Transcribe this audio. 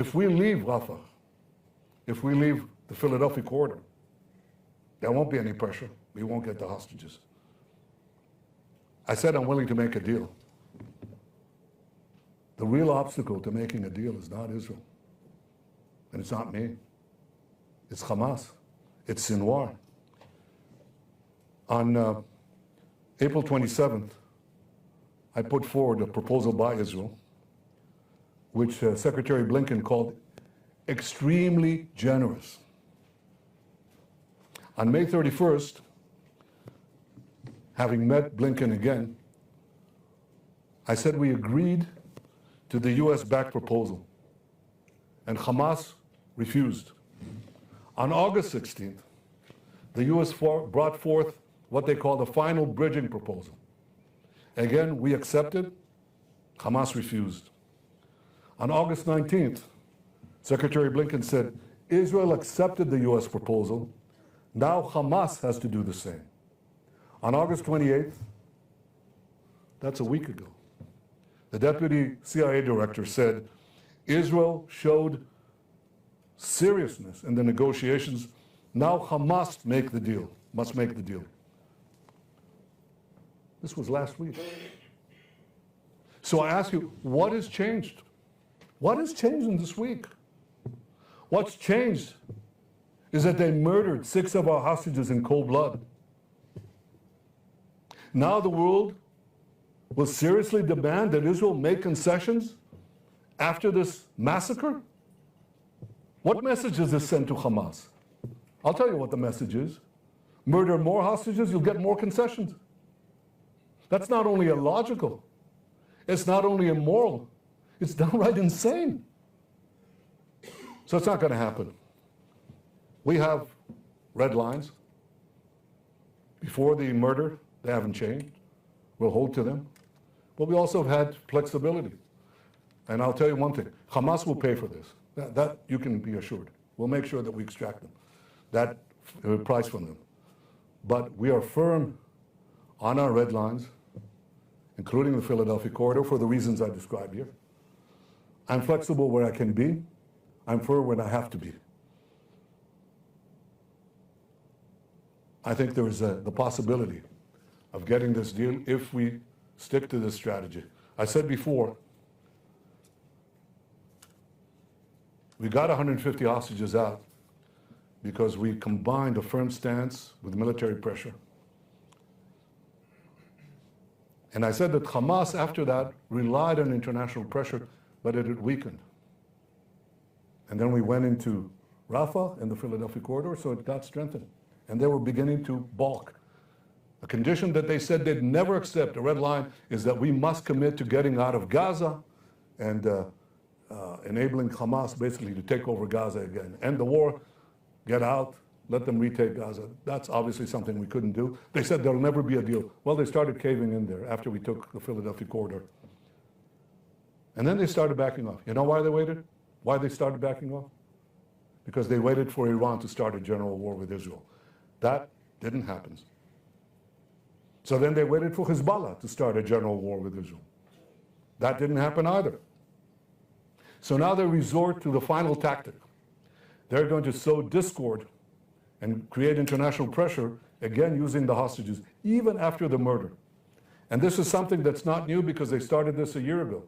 If we leave Rafah, if we leave the Philadelphia corridor, there won't be any pressure. We won't get the hostages. I said I'm willing to make a deal. The real obstacle to making a deal is not Israel. And it's not me. It's Hamas. It's Sinwar. On April 27th, I put forward a proposal by Israel, which Secretary Blinken called extremely generous. On May 31st, having met Blinken again, I said we agreed to the US-backed proposal, and Hamas refused. On August 16th, the US brought forth what they call the final bridging proposal. Again, we accepted, Hamas refused. On August 19th, Secretary Blinken said, Israel accepted the US proposal, now Hamas has to do the same. On August 28th, that's a week ago, the deputy CIA director said, Israel showed seriousness in the negotiations, now Hamas must make the deal. This was last week. So I ask you, what has changed? What has changed in this week? What's changed is that they murdered 6 of our hostages in cold blood. Now the world will seriously demand that Israel make concessions after this massacre? What message does this send to Hamas? I'll tell you what the message is. Murder more hostages, you'll get more concessions. That's not only illogical, it's not only immoral, it's downright insane. So it's not going to happen. We have red lines. Before the murder, they haven't changed. We'll hold to them. But we also have had flexibility. And I'll tell you one thing, Hamas will pay for this. That you can be assured. We'll make sure that we extract them, that price from them. But we are firm on our red lines, including the Philadelphia corridor, for the reasons I described here. I'm flexible where I can be. I'm firm when I have to be. I think there is the possibility of getting this deal if we stick to this strategy. I said before, we got 150 hostages out because we combined a firm stance with military pressure. And I said that Hamas, after that, relied on international pressure, but it had weakened. And then we went into Rafah and the Philadelphia corridor, so it got strengthened. And they were beginning to balk. A condition that they said they'd never accept, a red line, is that we must commit to getting out of Gaza and enabling Hamas basically to take over Gaza again. End the war, get out, let them retake Gaza. That's obviously something we couldn't do. They said there'll never be a deal. Well, they started caving in there after we took the Philadelphia corridor. And then they started backing off. You know why they waited? Why they started backing off? Because they waited for Iran to start a general war with Israel. That didn't happen. So then they waited for Hezbollah to start a general war with Israel. That didn't happen either. So now they resort to the final tactic. They're going to sow discord and create international pressure, again using the hostages, even after the murder. And this is something that's not new because they started this a year ago.